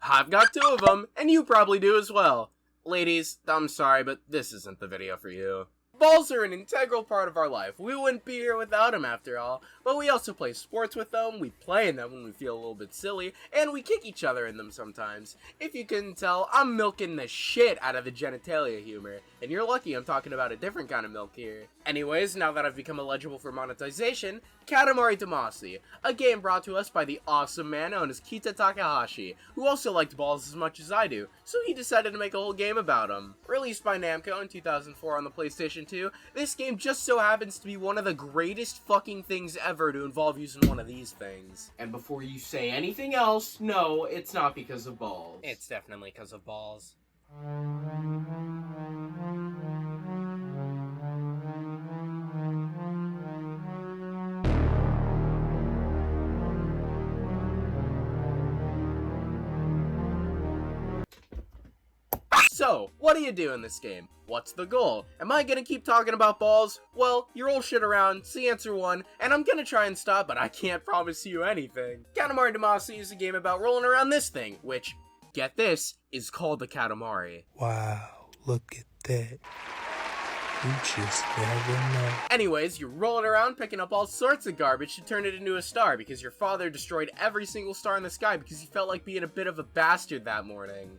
I've got 2 of them, and you probably do as well. Ladies, I'm sorry, but this isn't the video for you. Balls are an integral part of our life. We wouldn't be here without them after all, but we also play sports with them, we play in them when we feel a little bit silly, and we kick each other in them sometimes. If you couldn't tell, I'm milking the shit out of the genitalia humor, and you're lucky I'm talking about a different kind of milk here. Anyways, now that I've become eligible for monetization, Katamari Damacy, a game brought to us by the awesome man known as Kita Takahashi, who also liked balls as much as I do, so he decided to make a whole game about them. Released by Namco in 2004 on the PlayStation 2, this game just so happens to be one of the greatest fucking things ever to involve using one of these things. And before you say anything else, no, it's not because of balls. It's definitely because of balls. So, what do you do in this game? What's the goal? Am I gonna keep talking about balls? Well, you roll shit around, see answer 1, and I'm gonna try and stop, but I can't promise you anything. Katamari Damacy is a game about rolling around this thing, which, get this, is called the Katamari. Wow, look at that. You just never know. Anyways, you're rolling around picking up all sorts of garbage to turn it into a star because your father destroyed every single star in the sky because he felt like being a bit of a bastard that morning.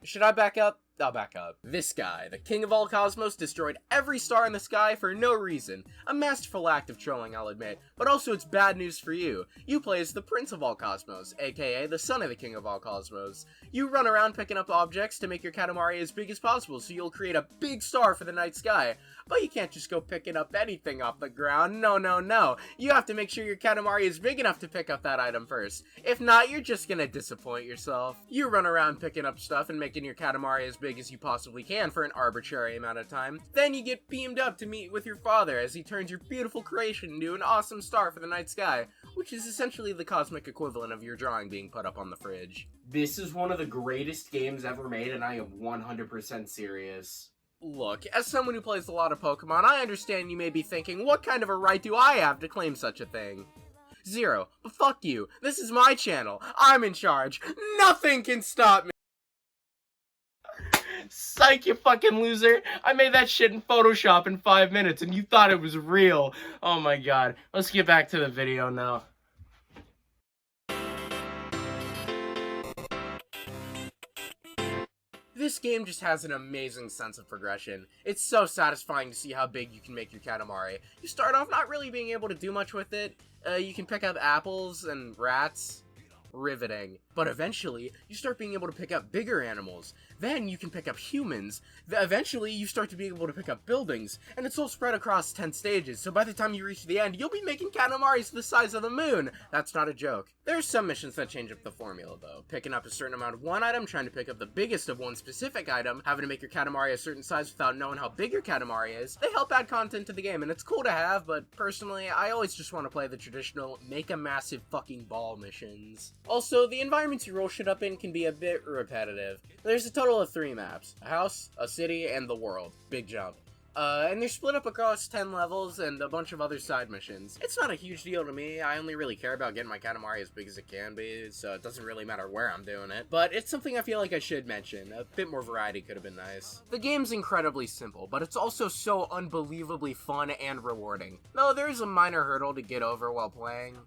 Should I back up? I'll back up. This guy, the king of all cosmos, destroyed every star in the sky for no reason. A masterful act of trolling, I'll admit, but also it's bad news for you. You play as the prince of all cosmos, aka the son of the king of all cosmos. You run around picking up objects to make your Katamari as big as possible so you'll create a big star for the night sky. But you can't just go picking up anything off the ground, no. You have to make sure your Katamari is big enough to pick up that item first. If not, you're just gonna disappoint yourself. You run around picking up stuff and making your Katamari as big as you possibly can for an arbitrary amount of time. Then you get beamed up to meet with your father as he turns your beautiful creation into an awesome star for the night sky, which is essentially the cosmic equivalent of your drawing being put up on the fridge. This is one of the greatest games ever made, and I am 100% serious. Look, as someone who plays a lot of Pokemon, I understand you may be thinking, what kind of a right do I have to claim such a thing? Zero. But fuck you. This is my channel. I'm in charge. Nothing can stop me. Psych, you fucking loser. I made that shit in Photoshop in 5 minutes and you thought it was real. Oh my god. Let's get back to the video now. This game just has an amazing sense of progression. It's so satisfying to see how big you can make your Katamari. You start off not really being able to do much with it. You can pick up apples and rats. Riveting. But eventually, you start being able to pick up bigger animals. Then you can pick up humans. Eventually, you start to be able to pick up buildings. And it's all spread across 10 stages, so by the time you reach the end, you'll be making Katamaris the size of the moon. That's not a joke. There are some missions that change up the formula, though. Picking up a certain amount of one item, trying to pick up the biggest of one specific item, having to make your Katamari a certain size without knowing how big your Katamari is. They help add content to the game, and it's cool to have, but personally, I always just want to play the traditional make a massive fucking ball missions. Also, the environments you roll shit up in can be a bit repetitive. There's a total of 3 maps. A house, a city, and the world. Big jump. And they're split up across 10 levels and a bunch of other side missions. It's not a huge deal to me. I only really care about getting my Katamari as big as it can be, so it doesn't really matter where I'm doing it. But it's something I feel like I should mention. A bit more variety could have been nice. The game's incredibly simple, but it's also so unbelievably fun and rewarding. Though there is a minor hurdle to get over while playing: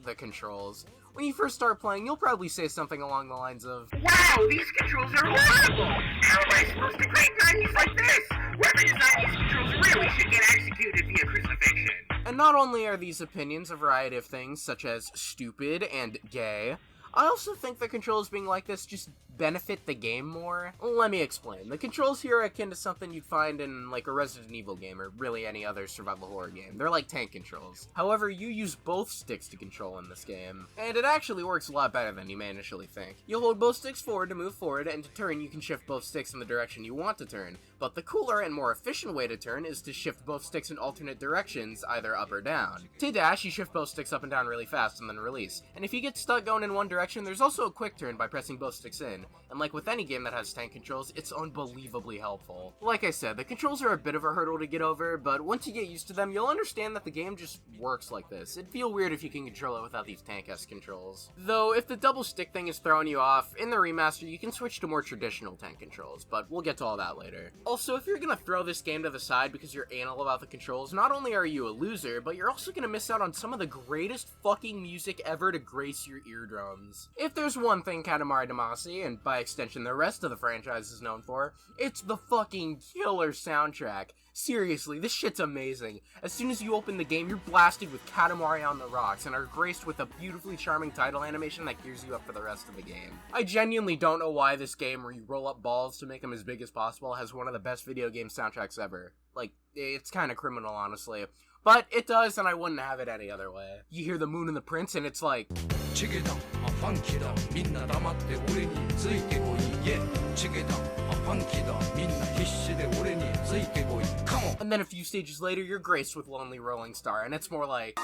the controls. When you first start playing, you'll probably say something along the lines of, "Wow, these controls are horrible! How am I supposed to create games like this? Whoever designed these controls really should get executed via crucifixion." And not only are these opinions a variety of things, such as stupid and gay, I also think the controls being like this just benefit the game more. Let me explain. The controls here are akin to something you'd find in like a Resident Evil game or really any other survival horror game. They're like tank controls. However, you use both sticks to control in this game, and it actually works a lot better than you may initially think. You'll hold both sticks forward to move forward, and to turn you can shift both sticks in the direction you want to turn. But the cooler and more efficient way to turn is to shift both sticks in alternate directions, either up or down. To dash, you shift both sticks up and down really fast and then release. And if you get stuck going in one direction, there's also a quick turn by pressing both sticks in. and like with any game that has tank controls, it's unbelievably helpful. Like I said, the controls are a bit of a hurdle to get over, but once you get used to them, you'll understand that the game just works like this. It'd feel weird if you can control it without these tank-esque controls. Though, if the double stick thing is throwing you off, in the remaster you can switch to more traditional tank controls, but we'll get to all that later. Also, if you're gonna throw this game to the side because you're anal about the controls, not only are you a loser, but you're also gonna miss out on some of the greatest fucking music ever to grace your eardrums. If there's one thing Katamari Damacy, and by extension the rest of the franchise, is known for, it's the fucking killer soundtrack. Seriously, this shit's amazing. As soon as you open the game, you're blasted with Katamari on the rocks and are graced with a beautifully charming title animation that gears you up for the rest of the game. I genuinely don't know why this game, where you roll up balls to make them as big as possible, has one of the best video game soundtracks ever. Like, it's kinda criminal, honestly. But it does, and I wouldn't have it any other way. You hear the Moon and the Prince, and it's like... And then a few stages later, you're graced with Lonely Rolling Star, and it's more like...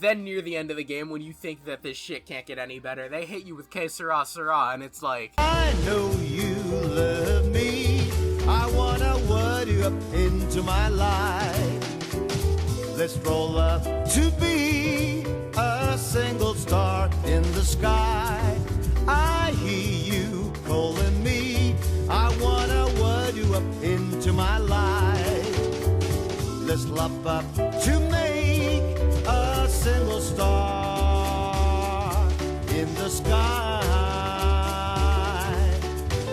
Then near the end of the game, when you think that this shit can't get any better, they hit you with Que Sera Sera, and it's like... I know you love me. I wanna word you up into my life. Let's roll up to be a single star in the sky. I hear you calling me. I wanna word you up into my life. Let's love up to make a single star in the sky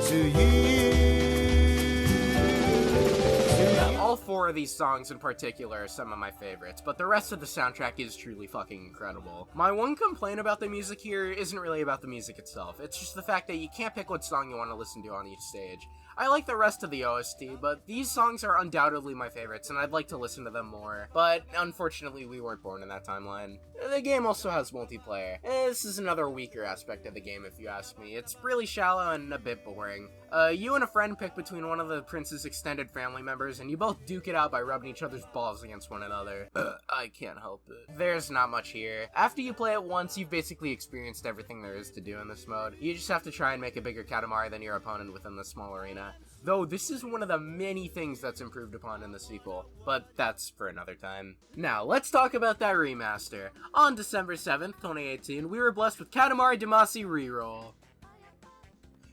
to you. All four of these songs in particular are some of my favorites, but the rest of the soundtrack is truly fucking incredible. My one complaint about the music here isn't really about the music itself, it's just the fact that you can't pick what song you want to listen to on each stage. I like the rest of the OST, but these songs are undoubtedly my favorites, and I'd like to listen to them more. But, unfortunately, we weren't born in that timeline. The game also has multiplayer. This is another weaker aspect of the game, if you ask me. It's really shallow and a bit boring. You and a friend pick between one of the prince's extended family members, and you both duke it out by rubbing each other's balls against one another. I can't help it. There's not much here. After you play it once, you've basically experienced everything there is to do in this mode. You just have to try and make a bigger Katamari than your opponent within the small arena. Though this is one of the many things that's improved upon in the sequel, but that's for another time. Now, let's talk about that remaster. On December 7th, 2018, we were blessed with Katamari Damacy Reroll.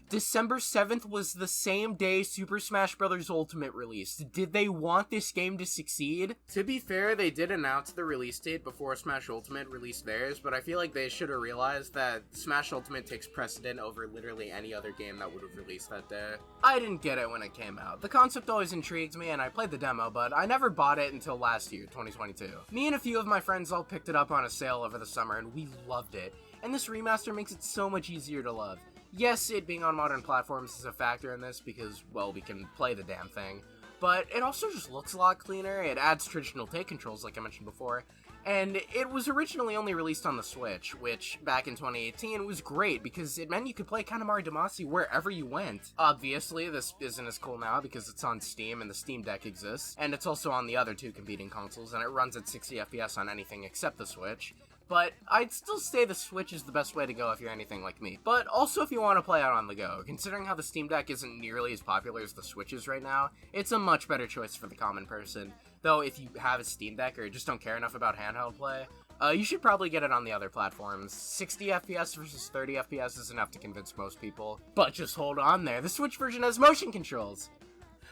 December 7th was the same day Super Smash Bros. Ultimate released. Did they want this game to succeed? To be fair, they did announce the release date before Smash Ultimate released theirs, but I feel like they should have realized that Smash Ultimate takes precedent over literally any other game that would have released that day. I didn't get it when it came out. The concept always intrigued me, and I played the demo, but I never bought it until last year, 2022. Me and a few of my friends all picked it up on a sale over the summer, and we loved it. And this remaster makes it so much easier to love. Yes, it being on modern platforms is a factor in this because, well, we can play the damn thing, but it also just looks a lot cleaner, it adds traditional take controls like I mentioned before, and it was originally only released on the Switch, which, back in 2018, was great because it meant you could play Katamari Damacy wherever you went. Obviously, this isn't as cool now because it's on Steam and the Steam Deck exists, and it's also on the other two competing consoles, and it runs at 60 FPS on anything except the Switch. But I'd still say the Switch is the best way to go if you're anything like me. But also if you want to play out on the go. Considering how the Steam Deck isn't nearly as popular as the Switch is right now, it's a much better choice for the common person. Though if you have a Steam Deck or just don't care enough about handheld play, you should probably get it on the other platforms. 60 FPS versus 30 FPS is enough to convince most people. But just hold on there, the Switch version has motion controls!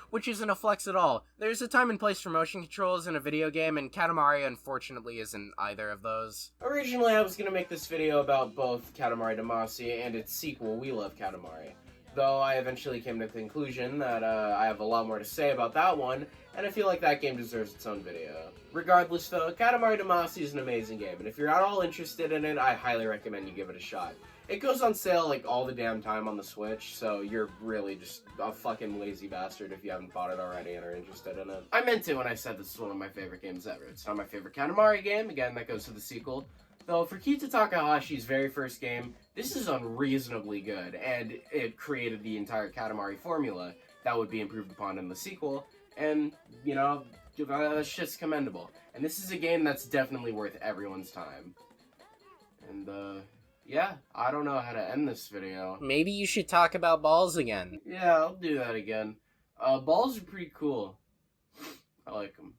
Which isn't a flex at all. There's a time and place for motion controls in a video game, and Katamari unfortunately isn't either of those. Originally I was gonna make this video about both Katamari Damacy and its sequel, We Love Katamari. Though I eventually came to the conclusion that I have a lot more to say about that one, and I feel like that game deserves its own video. Regardless though, Katamari Damacy is an amazing game, and if you're at all interested in it, I highly recommend you give it a shot. It goes on sale like all the damn time on the Switch, so you're really just a fucking lazy bastard if you haven't bought it already and are interested in it. I meant it when I said this is one of my favorite games ever. It's not my favorite Katamari game, again that goes to the sequel. Though for Kita Takahashi's very first game, this is unreasonably good, and it created the entire Katamari formula. that would be improved upon in the sequel, and, you know, that's just commendable. And this is a game that's definitely worth everyone's time. And, yeah, I don't know how to end this video. Maybe you should talk about balls again. Yeah, I'll do that again. Balls are pretty cool. I like them.